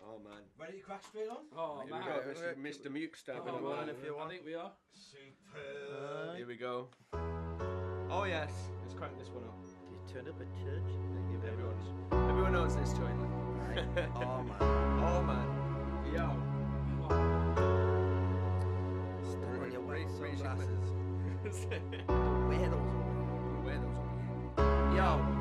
Oh man. Ready to crack straight on? Oh Here man. we go. This is Mr. Muke stepping Oh, on. man, I think we are. Superb. Here we go. Oh yes. Let's crank this one up. You turned up at church. Thank you very much. Everyone knows this joint. Right. Oh man. Oh man. Yo. Still on your white Raise your sunglasses. glass. Wear those. Wear those on.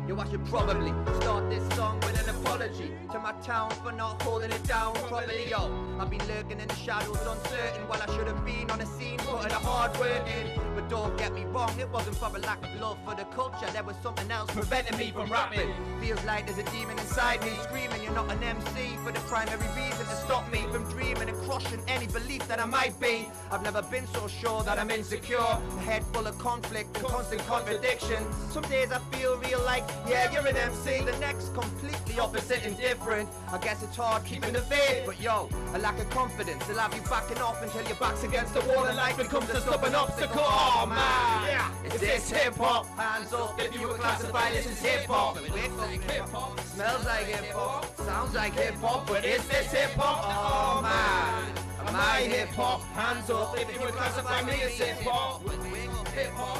Yo, I should probably start this song with an apology to my town for not holding it down properly, yo. I've been lurking in the shadows uncertain while I should have been on the scene putting a hard work in. But don't get me wrong, it wasn't for a lack of love for the culture, there was something else preventing me from rapping. Feels like there's a demon inside me screaming you're not an MC for the primary reason to stop me from dreaming and crushing any belief that I might be. I've never been so sure that I'm insecure, a head full of conflict and constant contradiction. Some days I feel real like, yeah, you're an MC, the next completely opposite and different. I guess it's hard keeping the faith, but yo, a lack of confidence will have you backing off until your back's against the wall and life becomes a stubborn obstacle. Oh man, yeah, is this hip-hop? Hands up if you would classify this as hip-hop. Smells like hip-hop, sounds like hip-hop, but is this hip-hop? Oh man, am I hip-hop? Hands up if you would classify me as hip-hop.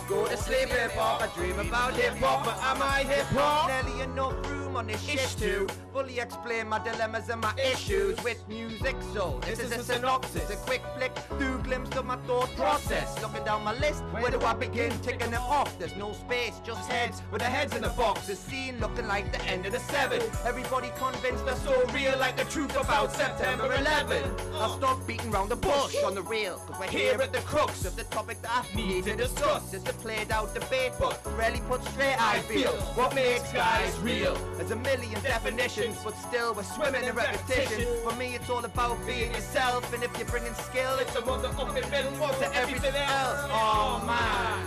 Go to sleep hip-hop, I dream about hip-hop, but am I hip-hop? Nearly enough room on this shit to fully explain my dilemmas and my issues with music, so this is a synopsis, a quick flick through glimpse of my thought process. Looking down my list, where do I begin? Ticking it off, there's no space, just heads with the heads in the box. The scene looking like the end of the 7th. Everybody convinced they're so real, like the truth about September 11. I'll stop beating round the bush on the real, cause we're here at the crux of the topic that I need to discuss. It's a played out debate, but rarely put straight, I feel. What makes guys real? There's a million definitions, but still we're swimming in repetition. For me it's all about being yourself, and if you're bringing skill, it's a motherfucking middle one to everything else. Oh man,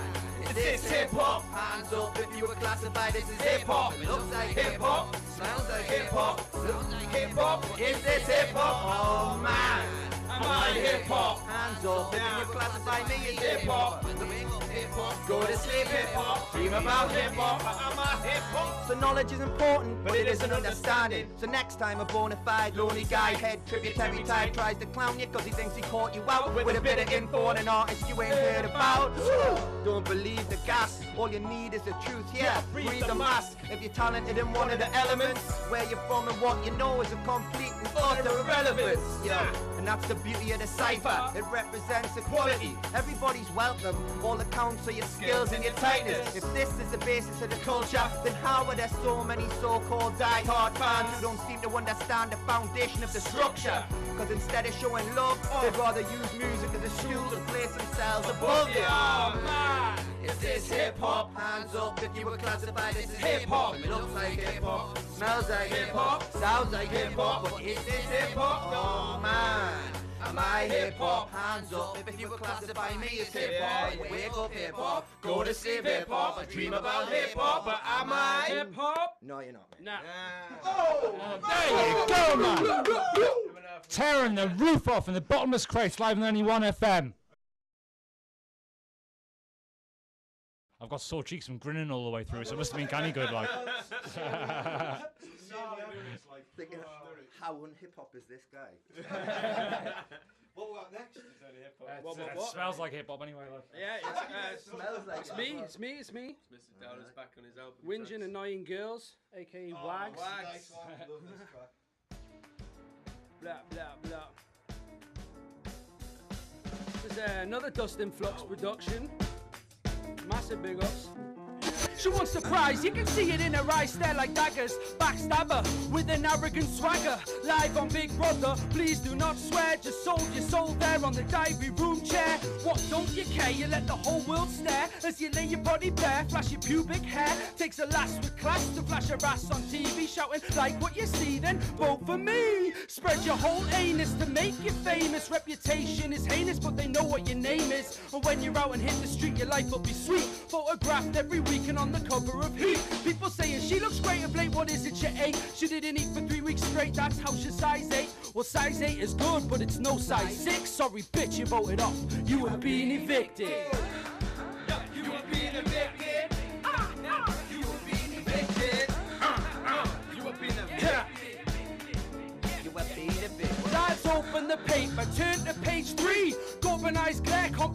is this hip-hop? Hands up if you were classified this as hip-hop. It looks like hip-hop, smells like hip-hop, looks like hip-hop. Is this hip-hop? Oh man, am I hip-hop? Hands up if you classify me as hip-hop. Go to sleep hip-hop, dream about hip-hop, but am I hip-hop? So knowledge is important, but it isn't understanding. So next time a bona fide lonely guy, head tributary type, tries to clown you cause he thinks he caught you out with a bit of info on an artist you ain't heard about. Don't believe the gas, all you need is the truth, yeah, breathe the mask. If you're talented in one of the elements, where you're from and what you know is a complete and utter irrelevance, yeah. And that's the beauty of the cypher, it represents equality. Everybody's welcome, all accounts for your skills and your tightness. If this is the basis of the culture, then how are there so many so-called die-hard fans who don't seem to understand the foundation of the structure? Cause instead of showing love, they'd rather use music as a shield to place themselves above it. Oh man, is this hip-hop? Hands up if you were classified as hip-hop. It looks like hip-hop, smells like hip-hop, sounds like hip-hop, but is this hip-hop? Oh man, am I hip-hop? Hands up if you would classify me as hip-hop. Wake up hip-hop, go to sleep hip-hop, I dream about hip-hop, but am I hip-hop? No, you're not, man. Nah. Oh, There you go, man. Tearing the roof off in the Bottomless crates live on 91 FM. I've got sore cheeks from grinning all the way through, so it must have been kind of good, like. Thinking, how un-hip-hop is this guy? what we got next? It smells like hip hop anyway. Like. Yeah, Smells like it's me. It's me. It's me. It's Mr. Dowlas back on his album. Whinging annoying girls, aka wags. Nice one. Love this track. Blah blah blah. This is another Dust in Flux production. Massive big ups. She wants surprise, you can see it in her eyes, stare like daggers. Backstabber with an arrogant swagger. Live on Big Brother, please do not swear. Just sold your soul there on the diary room chair. What don't you care? You let the whole world stare as you lay your body bare. Flash your pubic hair. Takes a lass with class to flash her ass on TV, shouting like what you see. Then vote for me. Spread your whole anus to make you famous. Reputation is heinous, but they know what your name is. And when you're out and hit the street, your life will be sweet. Photographed every week and on the cover of Heat. People saying she looks great of late, what is it you ate? She didn't eat for 3 weeks straight, that's how she size 8. Well, size 8 is good, but it's no size 6. Sorry bitch, you voted off, you have been evicted. You have been evicted. You have been evicted. You have been evicted.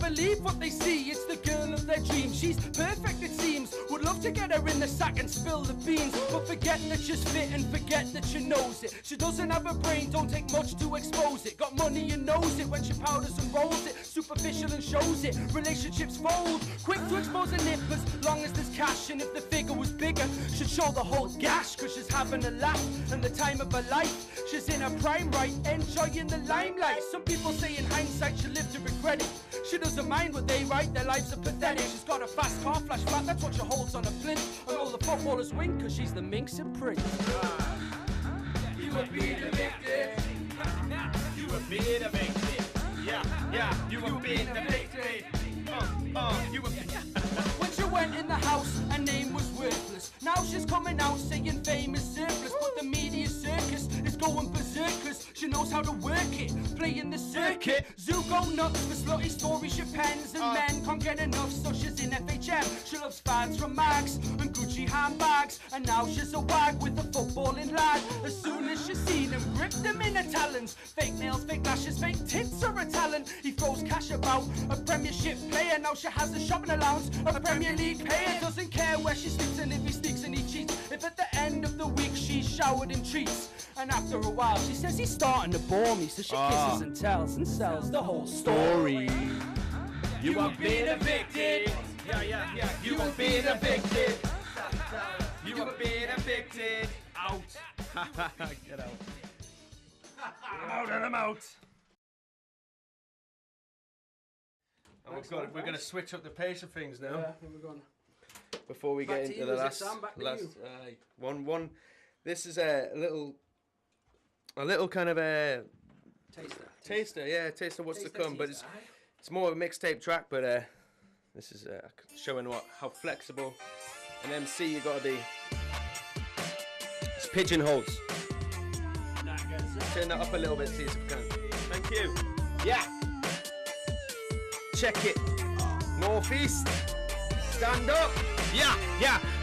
believe what they see, it's the girl of their dreams. She's perfect it seems, would love to get her in the sack and spill the beans, but forget that she's fit and forget that she knows it. She doesn't have a brain, don't take much to expose it. Got money and knows it when she powders and rolls it. Superficial and shows it, relationships fold. Quick to expose a nip as long as there's cash, and if the figure was bigger, she'd show the whole gash, cause she's having a laugh and the time of her life. She's in her prime right, enjoying the limelight. Some people say in hindsight she'll live to regret it. She doesn't mind what they write, their lives are pathetic. She's got a fast car, flashback, that's what she holds on a flint. And all the footballers win, cause she's the minx and prince. You were being evicted. You were being evicted. Yeah, you were being evicted. You were. When she went in the house, her name was worthless. Now she's coming out saying fame is surplus, but the media circus is going berserkers. She knows how to work it, playing the circuit. Zoo go nuts for slutty stories she pens, and men can't get enough, so she's in FHM. She loves fads from Max and Gucci handbags, and now she's a wag with a footballing lad. As soon as she's seen him, grip them in her talons. Fake nails, fake lashes, fake tits are a talent. He throws cash about, a Premiership player. Now she has a shopping allowance, a Premier League player. Doesn't care where she sleeps and if he sneaks and he cheats. If at the end of the week she's showered in treats, and after a while she says he's starting to bore me, so she kisses and tells and sells the whole story. You are being evicted. Yeah. You are being evicted. You are being evicted. Out. Get out. I'm out and I'm out. And we're going to switch up the pace of things now. Yeah, here we're going. Before we Back get to into you, the is it, Sam? Back to you. one. This is a little kind of a taster. Yeah, taster what's to come. But it's more of a mixtape track. But this is showing how flexible an MC you gotta be. It's pigeonholes. Turn that up a little bit, see if you can. Thank you. Yeah. Check it. Northeast. Stand up. Yeah.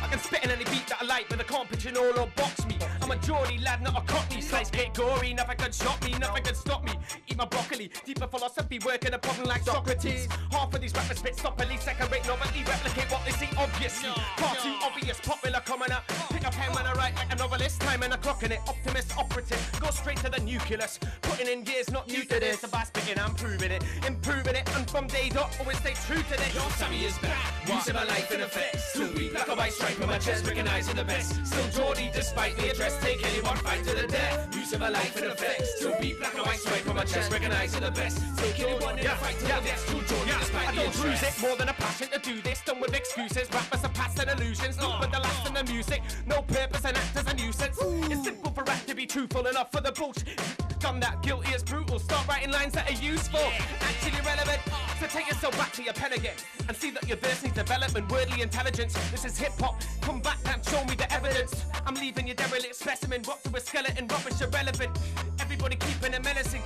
I can spit in any beat that I like, but I can't pigeonhole or box me. I'm a Geordie lad, not a cockney. Slice get gory, nothing can shock me, nothing can stop me. Eat my broccoli, deeper philosophy, working a problem like Socrates. Half of these rappers spit stopperly, second rate novelty, replicate what they see obviously. Far too obvious, popular commoner. Pick a pen when I write like a novelist, time and a clock in it. Optimist, operative, go straight to the nucleus. Putting in years, not new to this. By spitting, I'm proving it, improving it, and from day dot, always stay true to this. Yo, Sammy is back, using my life in effect. Still be black or white stripe on my chest, recognizing the best. Still Geordie despite the address, take anyone fight to the death. Using my life in effect. Still be black or white stripe on my chest, recognizing the best. Take anyone in a fight to the death. Still Geordie despite the address. I don't lose it, more than a passion to do this. Done with excuses, rappers are past and illusions. Look for the last in the music, no purpose and act as a nuisance. It's simple for rap to be truthful, enough for the bullshit. Done that, guilty as brutal. Start writing lines that are useful, actually relevant. So take yourself back to your pen again and see that your verse needs development, wordly intelligence. This is hip hop. Come back and show me the evidence. I'm leaving your derelict specimen, rock to a skeleton, rubbish irrelevant. Everybody keeping a menacing,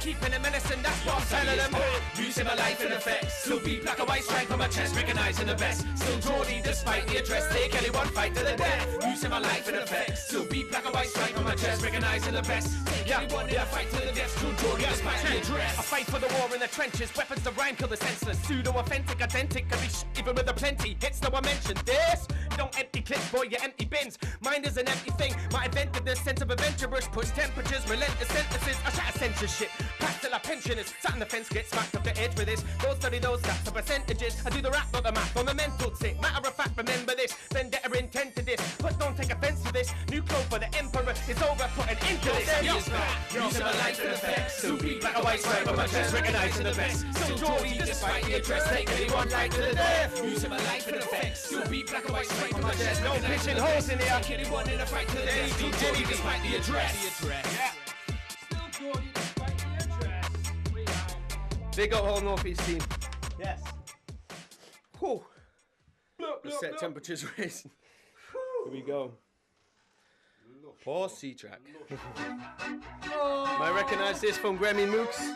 that's what I'm telling them. Using my life in effect. Still be black or white stripe on my chest, recognizing the best. Still Geordie despite the address, take anyone fight to the death. Using my life in effect. Still be black or white stripe on my chest, recognizing the best. Take anyone in a fight to the death. Still Geordie despite the address. I fight for the war in the trenches, weapons to rhyme kill the senseless. Pseudo-authentic, identical, can be even with a plenty. Hits no I mentioned this. You don't empty clips, boy, you empty bins. Mind is an empty thing. My inventiveness, sense of adventurous, push temperatures, relentless sentences. I shatter censorship. Pass till our pensioners. Sat on the fence, get smacked off the edge with this. Go study those stats and percentages. I do the rap, not the math, on the mental sick. Matter of fact, remember this. Vendetta intent to this. But don't take offense to this. New code for the emperor is over, put an end to this. Using my life in effect. Still be black or white stripe on my chest, recognizing the best. Still Geordie despite the address, take anyone like to the death. Using my life in effect. Still be black or white stripe on my chest, no pigeonholes in here. Take anyone in a fight to the death. Still Geordie despite the address. Yeah. Still Geordie despite the address. Big up whole Northeast team. Yes. Whew. The set temperature's raising. Here we go. Horsey track. Might recognise this from Gremi Mooks.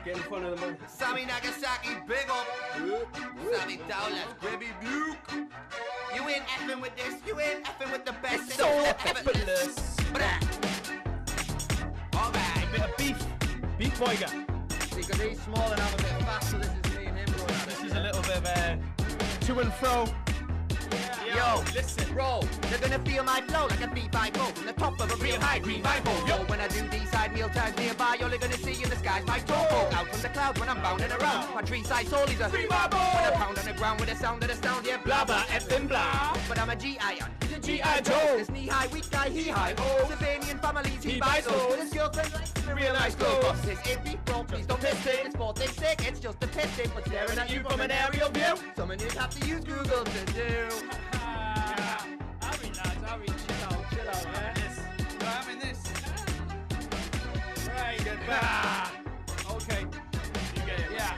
Get in front of the mic. Sammy Nagasaki, big up. Sammy Dowlas, Gremi Muke. You ain't effing with this, you ain't effing with the best. It's so effortless. Alright. Bit of beef boy guy. Because he's small and I'm a bit fast, so this is me and him going at this is a little bit of to and fro. Yo, listen. bro, they're gonna feel my flow like a B5 from the top of a real high green Bible. Yo, when I do these side meal times nearby, all they're gonna see in the sky's my topo. Out from the clouds when I'm bounding around. My tree-side soul is a free marble. When I pound on the ground with the sound of the sound, yeah, blah blah, effing blah. But I'm a G.I.on, he's a G.I. Joe. This knee-high, weak guy, he high. Oh, Sylvanian families, he buys those. His girlfriend likes to realize clothes. This iffy, bro, please don't miss it. It's 4 things sick, it's just a piss stick. But staring at you from an aerial view, some of you have to use Google to do. Harry, chill out, man. You're having this. Right, good. Okay. You get it. Yeah.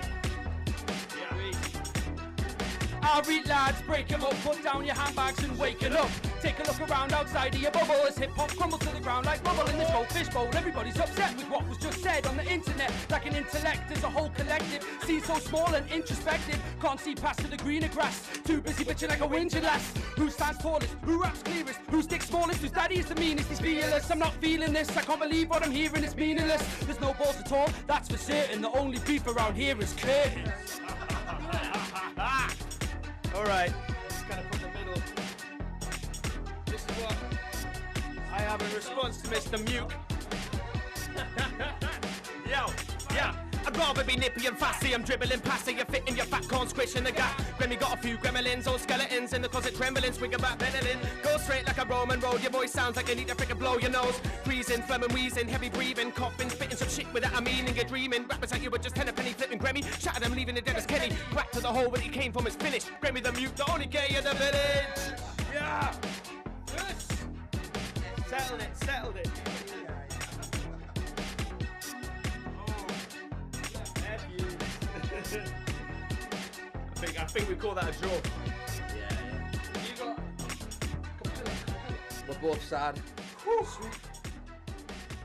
Alright lads, break 'em up, put down your handbags and waking up. Take a look around outside of your bubble as hip-hop crumbles to the ground like rubble in this goldfish bowl. Everybody's upset with what was just said on the internet. Like an intellect as a whole collective. See so small and introspective. Can't see past to the greener grass. Too busy bitching like a whinging lass. Who stands tallest? Who raps clearest? Who's dick smallest? Whose daddy is the meanest? He's fearless. I'm not feeling this. I can't believe what I'm hearing. It's meaningless. There's no balls at all. That's for certain. The only beef around here is curtains. Alright, just kind of put in the middle. This is what I have in response to Mr. Muke. Yo, yeah. I'd rather be nippy and fussy. I'm dribbling past you, fitting your fat corn, squishing the gap. Gremi got a few gremlins, old skeletons in the closet trembling, swing about pedaling. Go straight like a Roman road. Your voice sounds like you need to frickin' blow your nose. Freezing, phlegm and wheezing, heavy breathing, coughing, spitting some shit without a meaning. You're dreaming. Rappers like you were just 10 a penny flipping Gremi. Shattered them, leaving the dead as Kenny. Back to the hole where he came from is finished. Gremi the Muke, the only gay in the village. Yeah. Yes. Settled it. I think we call that a draw. Yeah. You got capella. We're both sad. Whew. Sweet.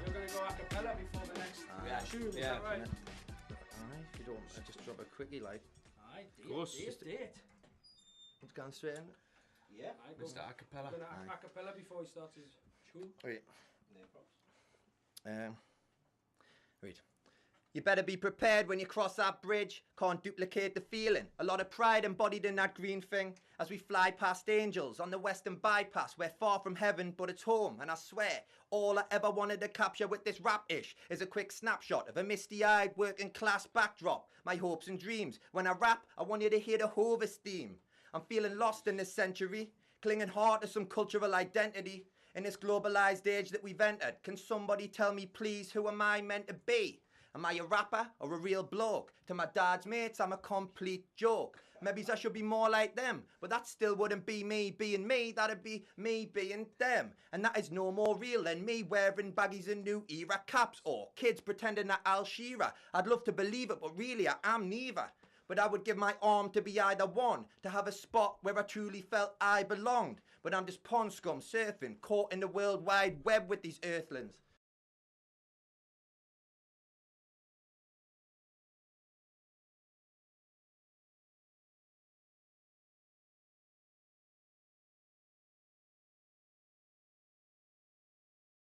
You're gonna go a cappella before the next reaction, is that right? Alright, if you don't, I just drop it quickly like. Aye, Of course. date. It's going straight in. Yeah. Aye, go. Mr. Acapella. We're gonna a cappella before he starts his tune. Wait. Wait. You better be prepared when you cross that bridge. Can't duplicate the feeling. A lot of pride embodied in that green thing. As we fly past angels on the western bypass. We're far from heaven, but it's home. And I swear, all I ever wanted to capture with this rap-ish is a quick snapshot of a misty-eyed working class backdrop. My hopes and dreams. When I rap, I want you to hear the Hovis theme. I'm feeling lost in this century. Clinging hard to some cultural identity. In this globalized age that we've entered. Can somebody tell me please, who am I meant to be? Am I a rapper or a real bloke? To my dad's mates, I'm a complete joke. Maybe I should be more like them, but that still wouldn't be me being me, that'd be me being them. And that is no more real than me wearing baggies and new era caps, or kids pretending that Al Shearer. I'd love to believe it, but really I am neither. But I would give my arm to be either one, to have a spot where I truly felt I belonged. But I'm just pond scum surfing, caught in the world wide web with these earthlings.